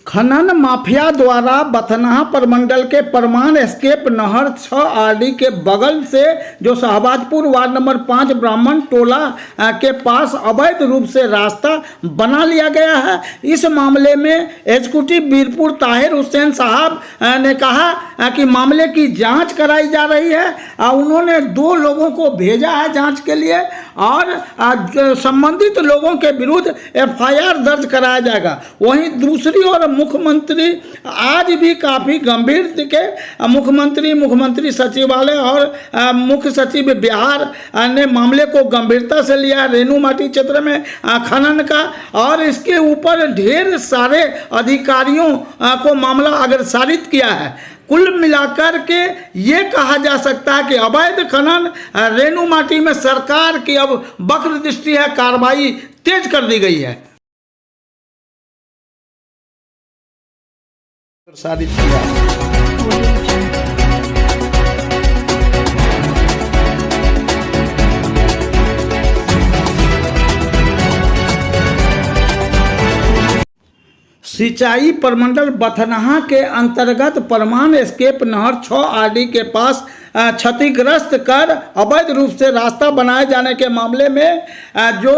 खनन माफिया द्वारा बथनाहा प्रमंडल के परमान एस्केप नहर 6 आरडी के बगल से जो शाहबाजपुर वार्ड नंबर 5 ब्राह्मण टोला के पास अवैध रूप से रास्ता बना लिया गया है। इस मामले में एग्जीक्यूटिव बीरपुर ताहिर हुसैन साहब ने कहा कि मामले की जांच कराई जा रही है। उन्होंने 2 लोगों को भेजा है जांच के लिए और संबंधित लोगों के विरुद्ध एफआईआर दर्ज कराया जाएगा। वहीं दूसरी ओर मुख्यमंत्री आज भी काफ़ी गंभीर दिखे। मुख्यमंत्री सचिवालय और मुख्य सचिव बिहार ने मामले को गंभीरता से लिया। रेणु माटी क्षेत्र में खनन का और इसके ऊपर ढेर सारे अधिकारियों को मामला अग्रसारित किया है। कुल मिलाकर के ये कहा जा सकता है कि अवैध खनन रेणु माटी में सरकार की अब वक्र दृष्टि है, कार्रवाई तेज कर दी गई है। प्रसारित किया। सिंचाई प्रमंडल बथनाहा के अंतर्गत परमान एस्केप नहर 6 आरडी के पास क्षतिग्रस्त कर अवैध रूप से रास्ता बनाए जाने के मामले में जो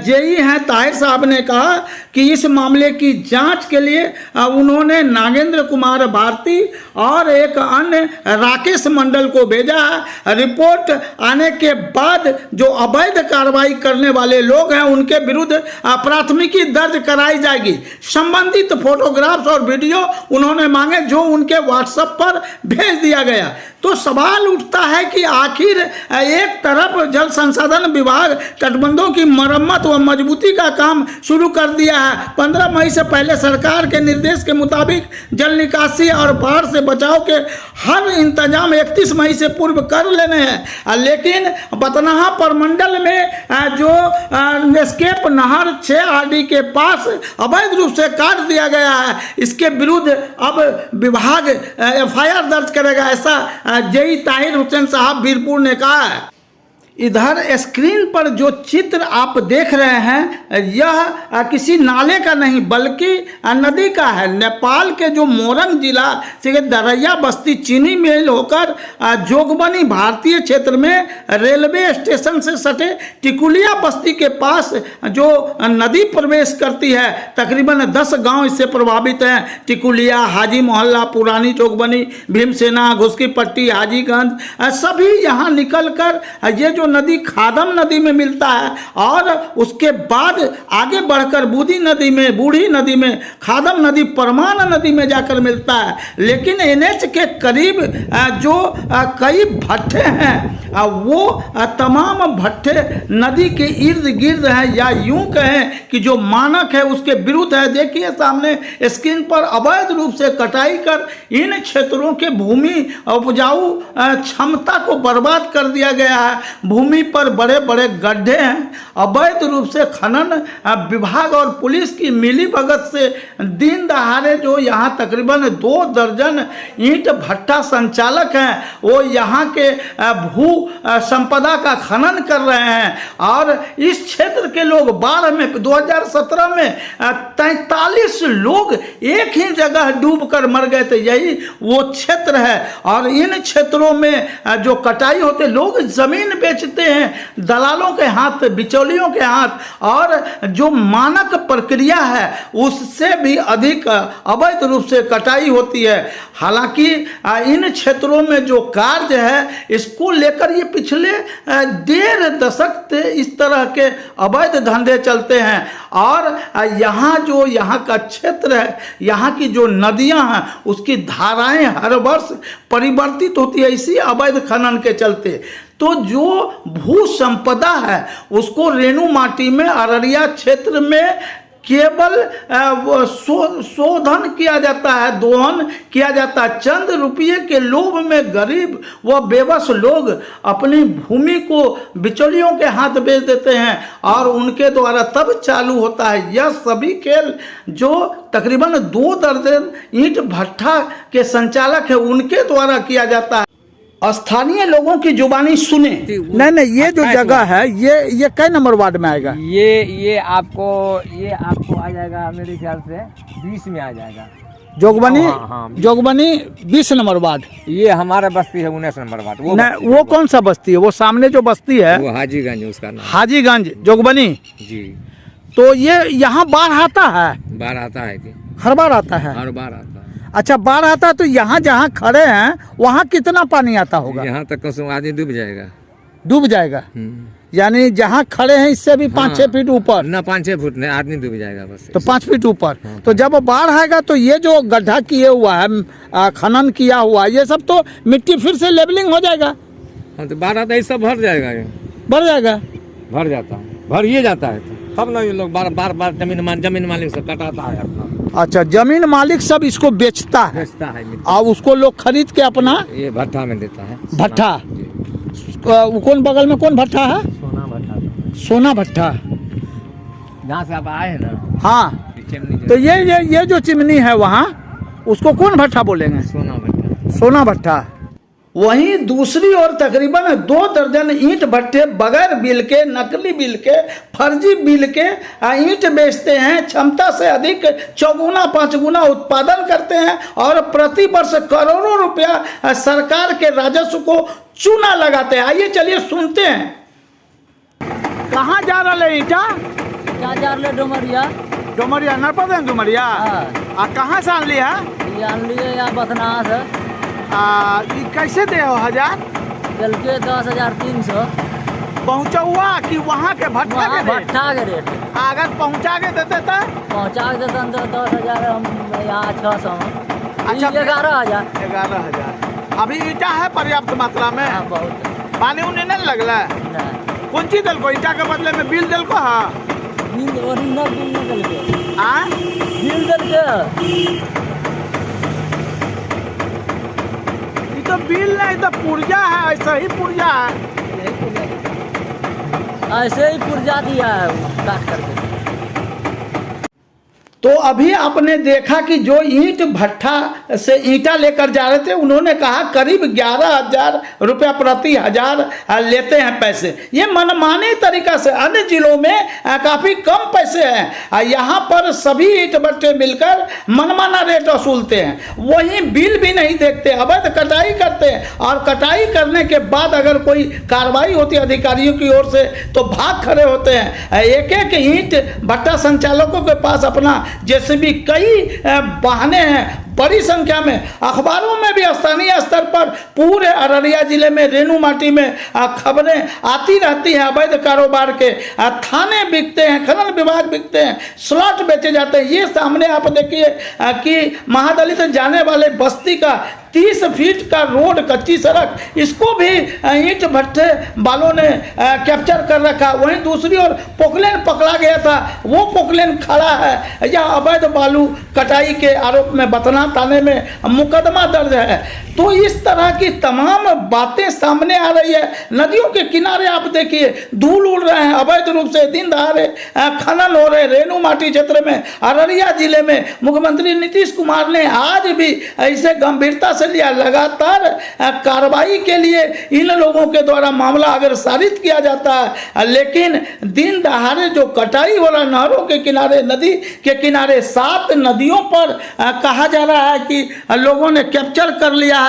जेई हैं ताहिर साहब ने कहा कि इस मामले की जांच के लिए उन्होंने नागेंद्र कुमार भारती और एक अन्य राकेश मंडल को भेजा है। रिपोर्ट आने के बाद जो अवैध कार्रवाई करने वाले लोग हैं उनके विरुद्ध प्राथमिकी दर्ज कराई जाएगी। संबंधित फोटोग्राफ्स और वीडियो उन्होंने मांगे जो उनके व्हाट्सएप पर भेज दिया गया। तो सवाल उठता है कि आखिर एक तरफ जल संसाधन विभाग तटबंधों की मरम्मत व मजबूती का काम शुरू कर दिया है। 15 मई से पहले सरकार के निर्देश के मुताबिक जल निकासी और बाढ़ से बचाव के हर इंतजाम 31 मई से पूर्व कर लेने हैं। लेकिन बथनाहा प्रमंडल में जो एस्केप नहर 6 आरडी के पास अवैध रूप से काट दिया गया है, इसके विरुद्ध अब विभाग एफआईआर दर्ज करेगा, ऐसा जेई ताहिर हुसैन साहब बीरपुर ने कहा है। इधर स्क्रीन पर जो चित्र आप देख रहे हैं यह किसी नाले का नहीं बल्कि नदी का है। नेपाल के जो मोरंग जिला से दरैया बस्ती चीनी मिल होकर जोगबनी भारतीय क्षेत्र में रेलवे स्टेशन से सटे टिकुलिया बस्ती के पास जो नदी प्रवेश करती है, तकरीबन 10 गांव इससे प्रभावित हैं। टिकुलिया, हाजी मोहल्ला, पुरानी जोगबनी, भीमसेना, घुसकी पट्टी, हाजीगंज, सभी यहाँ निकल कर ये जो नदी खादम नदी में मिलता है और उसके बाद आगे बढ़कर बूढ़ी नदी में खादम नदी परमान नदी में जाकर मिलता है। लेकिन एनएच के करीब जो कई भट्टे हैं वो तमाम भट्टे नदी के इर्द गिर्द हैं, या यूं कहें कि जो मानक है उसके विरुद्ध है। देखिए सामने स्क्रीन पर अवैध रूप से कटाई कर इन क्षेत्रों के भूमि उपजाऊ क्षमता को बर्बाद कर दिया गया है। भूमि पर बड़े बड़े गड्ढे हैं। अवैध रूप से खनन विभाग और पुलिस की मिलीभगत से दिन दहाड़े जो यहाँ तकरीबन 2 दर्जन ईंट भट्टा संचालक हैं वो यहाँ के भू संपदा का खनन कर रहे हैं। और इस क्षेत्र के लोग 2017 में 43 लोग एक ही जगह डूब कर मर गए थे। यही वो क्षेत्र है और इन क्षेत्रों में जो कटाई होते लोग जमीन बेचते हैं दलालों के हाथ, बिचौलियों के हाथ, और जो मानक प्रक्रिया है उससे भी अधिक अवैध रूप से कटाई होती है। हालांकि इन क्षेत्रों में जो कार्य है इसको लेकर ये पिछले 1.5 दशक से इस तरह के अवैध धंधे चलते हैं। और यहाँ का क्षेत्र है, यहाँ की जो नदियाँ हैं उसकी धाराएं हर वर्ष परिवर्तित होती है इसी अवैध खनन के चलते। तो जो भू संपदा है उसको रेणु माटी में अररिया क्षेत्र में केवल शोधन किया जाता है, दोहन किया जाता है। चंद रुपये के लोभ में गरीब व बेबस लोग अपनी भूमि को बिचौलियों के हाथ बेच देते हैं और उनके द्वारा तब चालू होता है यह सभी खेल जो तकरीबन 2 दर्जन ईंट भट्टा के संचालक है उनके द्वारा किया जाता है। स्थानीय लोगों की जुबानी सुने। नहीं, ये जो जगह है ये कै नंबर वार्ड में आएगा? ये आपको आ जाएगा मेरे ख्याल से 20 में आ जाएगा। जोगबनी? हाँ। Jogbani 20 number ward. ये हमारा बस्ती है 19 नंबर वार्ड। वो कौन सा बस्ती है? वो सामने जो बस्ती है वो हाजीगंज, उसका नाम हाजीगंज जोगबनी जी। तो ये यहाँ बाढ़ आता है? बाढ़ आता है कि हर बार आता है? हर बार आता है। अच्छा, बाढ़ आता है तो यहाँ जहाँ खड़े हैं वहाँ कितना पानी आता होगा? यहाँ तक कसम आदमी डूब जाएगा। डूब जाएगा? यानी जहाँ खड़े हैं इससे भी 5-6 फीट ऊपर? ना 5-6 फुट नहीं, आदमी डूब जाएगा बस। तो 5 फीट ऊपर। तो जब बाढ़ आएगा तो ये जो गड्ढा किए हुआ है, खनन किया हुआ, ये सब तो मिट्टी फिर से लेवलिंग हो जाएगा? हाँ, तो बाढ़ आता है सब भर जाएगा। ये भर जाएगा? भर जाता है, भर ये जाता है तब ना ये लोग बार जमीन मालिक सब कटाता है अपना। अच्छा, जमीन मालिक सब इसको बेचता है और उसको लोग खरीद के अपना ये भट्ठा में देता है। भट्ठा? कौन बगल में कौन भट्ठा है? सोना भट्ठा। सोना भट्ठा? जहाँ से आप आए हैं ना? हाँ। तो ये जो चिमनी है वहाँ, उसको कौन भट्ठा बोलेंगे? सोना भट्ठा। सोना भट्ठा। वहीं दूसरी ओर तकरीबन 2 दर्जन ईंट भट्टे बगैर बिल के, नकली बिल के, फर्जी बिल के ईंट बेचते हैं। क्षमता से अधिक 4 गुना 5 गुना उत्पादन करते हैं और प्रति वर्ष करोड़ों रुपया सरकार के राजस्व को चूना लगाते हैं। आइए चलिए सुनते हैं। कहाँ जा रहा है ईटा? जा रहे डुमरिया। डुमरिया नरपत डुमरिया? कहाँ से आन लिया? ये आन लिए यहाँ बथना से। कैसे दे हो 1000? चल के 10,300 पहुँचा हुआ कि वहाँ के भट्टा के रेट? भट्ठा के रेट। अगर पहुँचा के देते तो? पहुँचा के देते तो 10,000, हम यहाँ 600। अच्छा, 11,000। 11,000। अभी ईटा है पर्याप्त मात्रा में? हाँ, बहुत। पानी उन्हें नहीं लगला? नहीं। कौन चीज दिल को? ईटा के बदले में बिल दिल को? हाँ, बिल ओरिजिनल बिल नहीं दिल के। हाँ, बिल दिल के। तो बिल नहीं तो पुर्जा है, ऐसा ही पुर्जा है। ऐसे ही पुर्जा दिया है काट करके। तो अभी आपने देखा कि जो ईंट भट्ठा से ईंटा लेकर जा रहे थे, उन्होंने कहा करीब 11,000 रुपया प्रति 1000 लेते हैं पैसे। ये मनमानी तरीका से अन्य जिलों में काफ़ी कम पैसे हैं, यहाँ पर सभी ईंट भट्टे मिलकर मनमाना रेट वसूलते हैं। वहीं बिल भी नहीं देखते, अवैध कटाई करते हैं और कटाई करने के बाद अगर कोई कार्रवाई होती है अधिकारियों की ओर से तो भाग खड़े होते हैं। एक एक ईंट भट्टा संचालकों के पास अपना जैसे भी कई बहाने हैं। बड़ी संख्या में अखबारों में भी स्थानीय स्तर पर पूरे अररिया जिले में रेणु माटी में खबरें आती रहती हैं। अवैध कारोबार के थाने बिकते हैं, खनन विभाग बिकते हैं, स्लॉट बेचे जाते हैं। ये सामने आप देखिए कि महादलित जाने वाले बस्ती का 30 फीट का रोड, कच्ची सड़क, इसको भी ईंट भट्टे वालों ने कैप्चर कर रखा। वहीं दूसरी ओर पोकलेन पकड़ा गया था, वो पोकलेन खड़ा है। यह अवैध बालू कटाई के आरोप में बथना थाने में मुकदमा दर्ज है। तो इस तरह की तमाम बातें सामने आ रही है। नदियों के किनारे आप देखिए धूल उड़ रहे हैं, अवैध रूप से दिन दहाड़े खनन हो रहे। रेणु माटी क्षेत्र में अररिया जिले में मुख्यमंत्री नीतीश कुमार ने आज भी इसे गंभीरता से लिया। लगातार कार्रवाई के लिए इन लोगों के द्वारा मामला अग्रसारित किया जाता है, लेकिन दिन दहाड़े जो कटाई हो रहा नहरों के किनारे, नदी के किनारे, 7 नदियों पर कहा जा रहा है कि लोगों ने कैप्चर कर लिया है।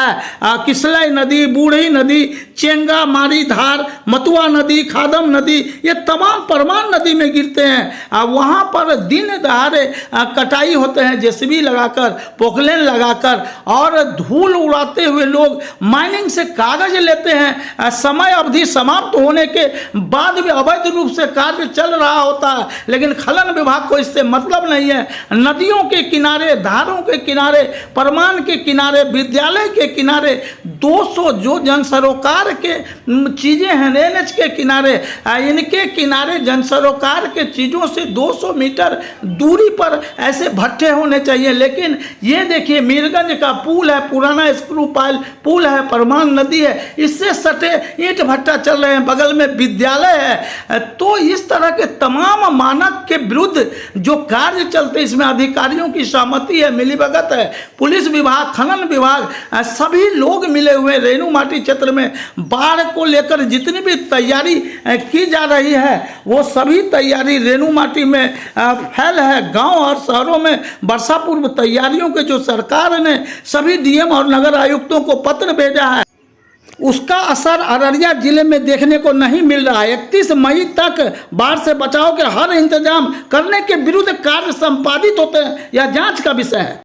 किसलाई नदी, बूढ़ी नदी, चेंगा, मारी धार, मतुआ नदी, खादम नदी, ये तमाम परमान नदी में गिरते हैं। वहाँ पर दिन दहाड़े कटाई होते हैं, जेसीबी लगाकर, पोकलेन लगाकर, और धूल उड़ाते हुए लोग माइनिंग से कागज लेते हैं। समय अवधि समाप्त होने के बाद भी अवैध रूप से कार्य चल रहा होता है, लेकिन खनन विभाग को इससे मतलब नहीं है। नदियों के किनारे, धारों के किनारे, परमान के किनारे, विद्यालय के किनारे 200 जो जन सरोकार के चीज़ें हैं, एनएच के किनारे, इनके किनारे जन सरोकार के चीज़ों से 200 मीटर दूरी पर ऐसे भट्टे होने चाहिए। लेकिन ये देखिए मीरगंज का पुल है, पुराना पुराना स्क्रू पुल है, परमान नदी है, इससे सटे ईंट भट्टा चल रहे हैं, बगल में विद्यालय है। तो इस तरह के तमाम मानक के विरुद्ध जो कार्य चलते, इसमें अधिकारियों की सहमति है, मिलीभगत है, पुलिस विभाग, खनन विभाग, सभी लोग मिले हुए। रेणु माटी क्षेत्र में बाढ़ को लेकर जितनी भी तैयारी की जा रही है वो सभी तैयारी रेणु माटी में फैल है। गांव और शहरों में वर्षा पूर्व तैयारियों के जो सरकार ने सभी डीएम और नगर आयुक्तों को पत्र भेजा है, उसका असर अररिया जिले में देखने को नहीं मिल रहा है। 31 मई तक बाढ़ से बचाव के हर इंतजाम करने के विरुद्ध कार्य संपादित होते हैं, यह जांच का विषय है।